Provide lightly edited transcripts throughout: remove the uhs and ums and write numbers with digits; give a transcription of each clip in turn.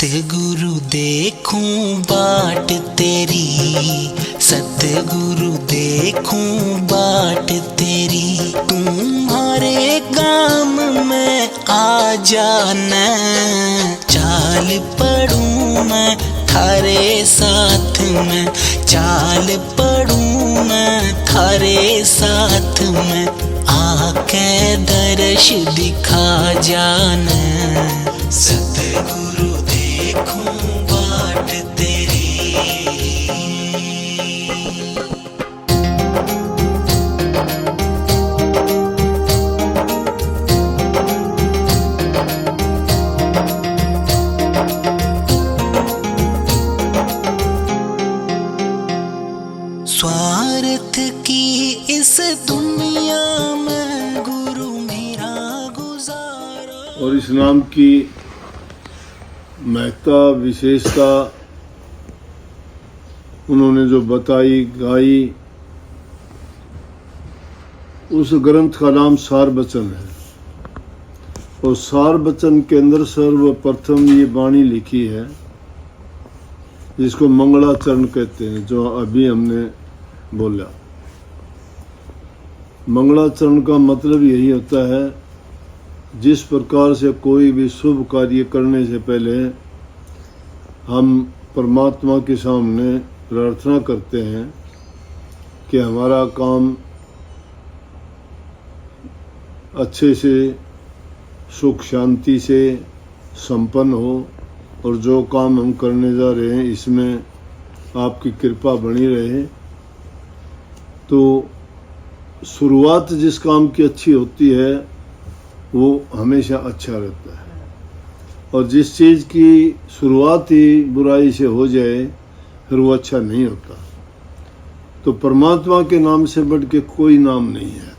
सतगुरु देखूं बाट तेरी, सतगुरु देखूं बाट तेरी। तुम्हारे काम में आ जाना, चाल पढ़ूं मैं थारे साथ में, चाल पढ़ूं मैं थारे साथ में। आके दर्श दिखा जाना, सतगुरु देखूं बाट तेरी। स्वार्थ की इस दुनिया में गुरु मेरा गुजारा। और इस नाम की महत्ता विशेषता उन्होंने जो बताई गाई, उस ग्रंथ का नाम सार वचन है। और सार वचन के अंदर सर्वप्रथम ये वाणी लिखी है जिसको मंगलाचरण कहते हैं, जो अभी हमने बोला। मंगलाचरण का मतलब यही होता है, जिस प्रकार से कोई भी शुभ कार्य करने से पहले हम परमात्मा के सामने प्रार्थना करते हैं कि हमारा काम अच्छे से सुख शांति से संपन्न हो, और जो काम हम करने जा रहे हैं इसमें आपकी कृपा बनी रहे। तो शुरुआत जिस काम की अच्छी होती है वो हमेशा अच्छा रहता है, और जिस चीज़ की शुरुआत ही बुराई से हो जाए फिर वो अच्छा नहीं होता। तो परमात्मा के नाम से बढ़ के कोई नाम नहीं है,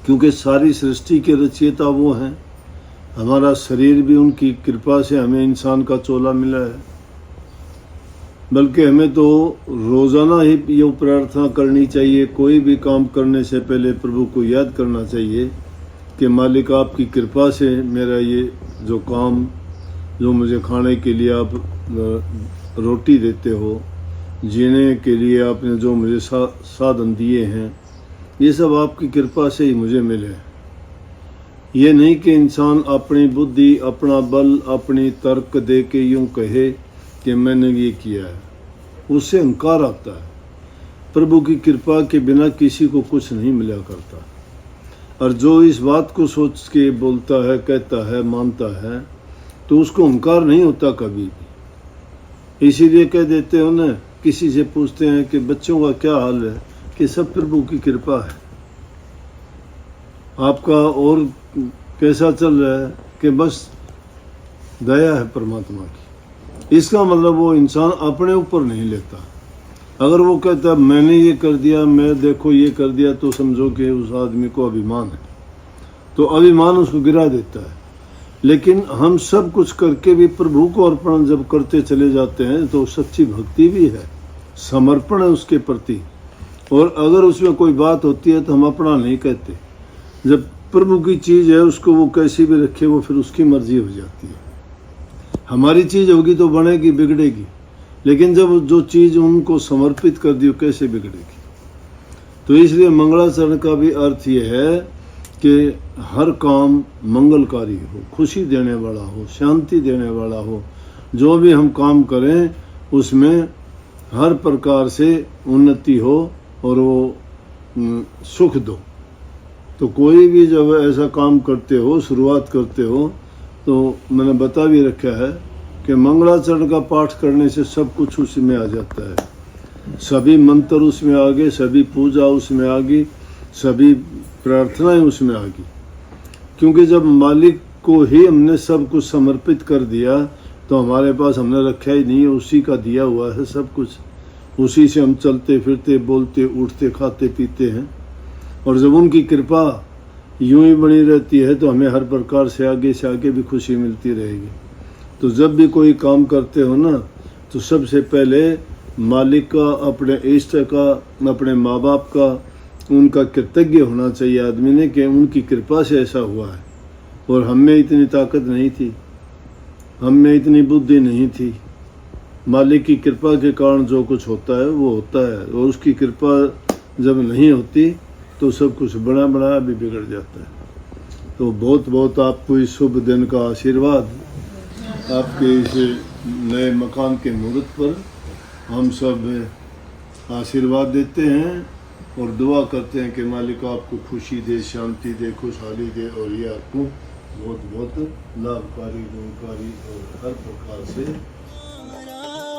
क्योंकि सारी सृष्टि के रचयिता वो हैं। हमारा शरीर भी उनकी कृपा से हमें इंसान का चोला मिला है। बल्कि हमें तो रोज़ाना ही ये प्रार्थना करनी चाहिए, कोई भी काम करने से पहले प्रभु को याद करना चाहिए कि मालिक आपकी कृपा से मेरा ये जो काम, जो मुझे खाने के लिए आप रोटी देते हो, जीने के लिए आपने जो मुझे साधन दिए हैं, ये सब आपकी कृपा से ही मुझे मिले। ये नहीं कि इंसान अपनी बुद्धि, अपना बल, अपनी तर्क दे के यूँ कहे कि मैंने ये किया है, उससे अहंकार आता है। प्रभु की कृपा के बिना किसी को कुछ नहीं मिला करता। और जो इस बात को सोच के बोलता है, कहता है, मानता है, तो उसको अहंकार नहीं होता कभी भी। इसीलिए कह देते हो ना, किसी से पूछते हैं कि बच्चों का क्या हाल है, कि सब प्रभु की कृपा है। आपका और कैसा चल रहा है, कि बस दया है परमात्मा की। इसका मतलब वो इंसान अपने ऊपर नहीं लेता। अगर वो कहता है मैंने ये कर दिया, मैं देखो ये कर दिया, तो समझो कि उस आदमी को अभिमान है, तो अभिमान उसको गिरा देता है। लेकिन हम सब कुछ करके भी प्रभु को अर्पण जब करते चले जाते हैं तो सच्ची भक्ति भी है, समर्पण है उसके प्रति। और अगर उसमें कोई बात होती है तो हम अपना नहीं कहते। जब प्रभु की चीज़ है उसको वो कैसी भी रखे, वो फिर उसकी मर्जी हो जाती है। हमारी चीज़ होगी तो बनेगी, बिगड़ेगी, लेकिन जब जो चीज़ उनको समर्पित कर दी वो कैसे बिगड़ेगी। तो इसलिए मंगलाचरण का भी अर्थ ये है कि हर काम मंगलकारी हो, खुशी देने वाला हो, शांति देने वाला हो। जो भी हम काम करें उसमें हर प्रकार से उन्नति हो और वो सुख दो। तो कोई भी जब ऐसा काम करते हो, शुरुआत करते हो, तो मैंने बता भी रखा है कि मंगलाचरण का पाठ करने से सब कुछ उसमें आ जाता है। सभी मंत्र उसमें आ गए, सभी पूजा उसमें आ गई, सभी प्रार्थनाएं उसमें आ गई। क्योंकि जब मालिक को ही हमने सब कुछ समर्पित कर दिया तो हमारे पास हमने रखा ही नहीं है, उसी का दिया हुआ है सब कुछ। उसी से हम चलते फिरते, बोलते, उठते, खाते पीते हैं। और जब उनकी कृपा यूं ही बनी रहती है तो हमें हर प्रकार से आगे भी खुशी मिलती रहेगी। तो जब भी कोई काम करते हो ना, तो सबसे पहले मालिक का, अपने इष्ट का, अपने माँ बाप का, उनका कृतज्ञ होना चाहिए आदमी ने कि उनकी कृपा से ऐसा हुआ है और हम में इतनी ताकत नहीं थी। हम में इतनी बुद्धि नहीं थी। मालिक की कृपा के कारण जो कुछ होता है वो होता है, और उसकी कृपा जब नहीं होती तो सब कुछ बना बनाया भी बिगड़ जाता है। तो बहुत बहुत आपको इस शुभ दिन का आशीर्वाद, आपके इस नए मकान के मुहूर्त पर हम सब आशीर्वाद देते हैं और दुआ करते हैं कि मालिक आपको खुशी दे, शांति दे, खुशहाली दे, और ये आपको बहुत बहुत लाभकारी, गुणकारी और हर प्रकार से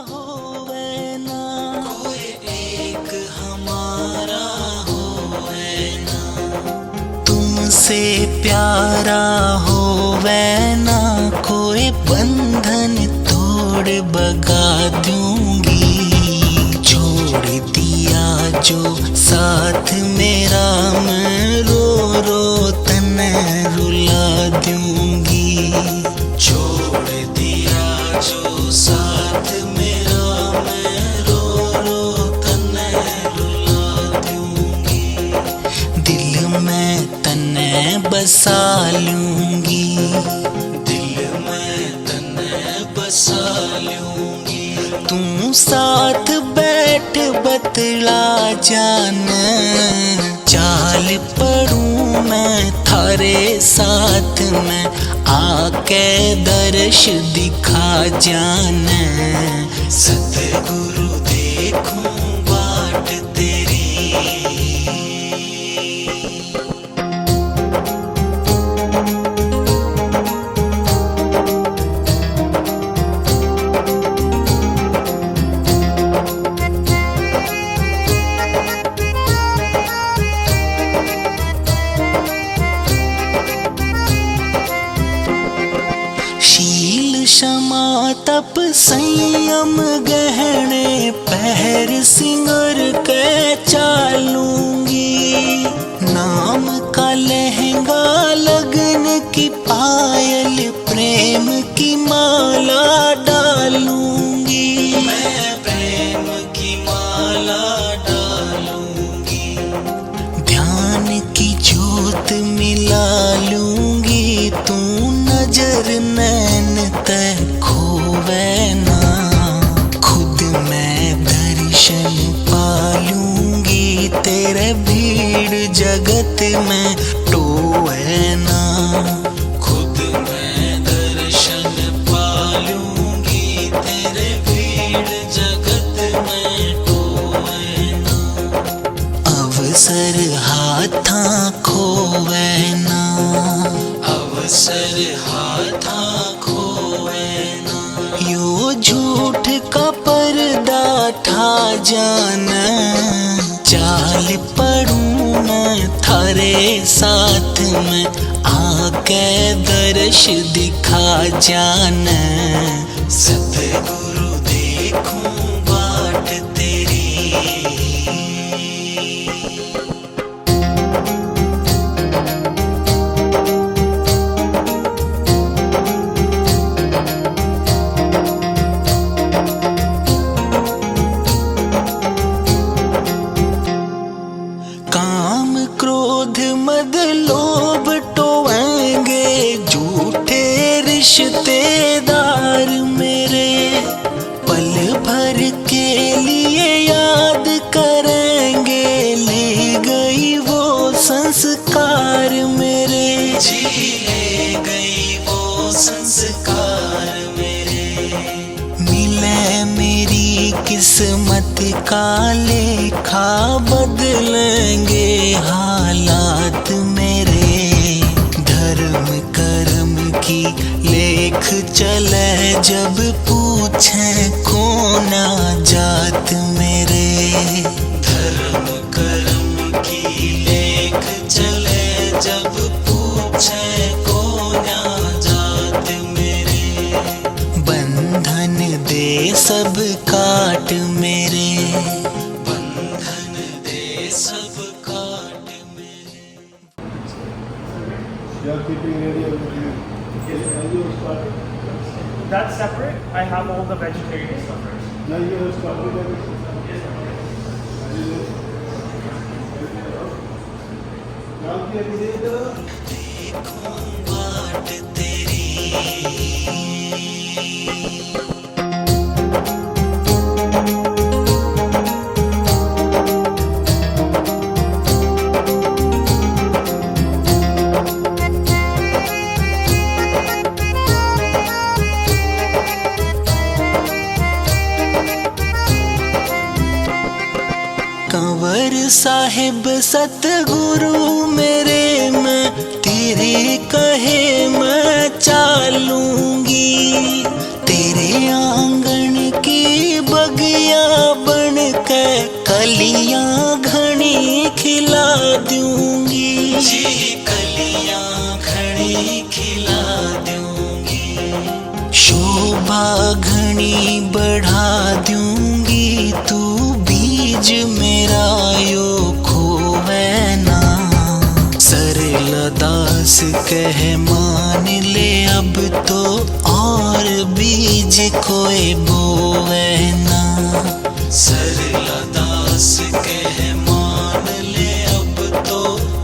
होवे ना, कोई एक हमारा होवे ना, तुमसे प्यारा होवे ना, कोई बंधन तोड़ बगा दूंगी, छोड़ दिया जो साथ मेरा, मैं रो रो तन रुला दूंगी, छोड़ दिया जो साथ मेरा, मैं रो रो तन रुला दूंगी, दिल में तने बसा लूंगी, दिल में तने बसा लूंगी, तू साथ बैठ बतला जाना, चाल पढ़ूं मैं थारे साथ में, आके दर्श दिखा जाना, सतगुरु देखूं बाट तेरी। शील क्षमा तप संयम गहने पहर सिंगर के चालूंगी, नाम का लहंगा लगन की पायल प्रेम की माला डालूंगी, मैं प्रेम की माला डालूंगी, ध्यान की ज्योत मिला लूंगी, तू नजर नैन तय खोवे ना, खुद मैं दर्शन पालूंगी, तेरे भीड़ जगत में टोए ना, खुद मैं दर्शन पालूंगी, तेरे भीड़ जगत में टोए ना, अवसर हाथां खोवे ना, अवसर हाथां खोवे ना, यो झूठ का पर्दा ठा जाना, चाल पढ़ूं मैं थारे साथ में, आके दर्श दिखा जाना, सतगुरु देखूं बाट तेरी। काम क्रोध मद लोभ टोएंगे झूठे रिश्तेदार मेरे, पल भर के लिए याद करेंगे, ले गई वो संस्कार मेरे, जी ले गई वो संस्कार मेरे, मिले मेरी किस्मत का लेखा, बदलेंगे हालात मेरे, धर्म कर्म की लेख चले जब पूछे कौन जात मेरे, धर्म कर्म की लेख चले जब पूछे कौन जात मेरे, बंधन दे सब काट मेरे, बंधन दे सब काट मेरे। That's separate. I have all the vegetarian stuff first. देखूं बाट तेरी। कुंवर साहिब सतगुरु मेरे, मैं तेरे कहे मैं चालूंगी। तेरे आंगन की बगिया बन के कलियां घनी खिला दूंगी जी, कलियां घनी खिला दूंगी। शोभा घनी बढ़ा दूंगी, तू बीज मेरा यो खोवे ना। सरल दास कह मान ले अब तो, और बीज कोई बोवे ना। सरल दास कह मान ले अब तो,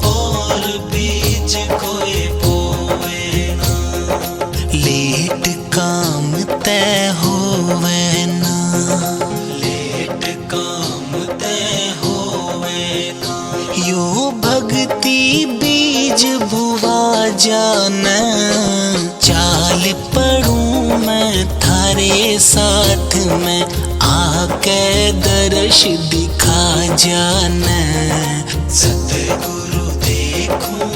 और बीज कोई बोवे ना। लेट काम तय होवे ना, लेट काम तय होवे ना। यो भक्ति बीज भुवा जाना, चाल पढ़ूं मैं थारे साथ में, आके दर्श दिखा जाना। सतगुरु देखूं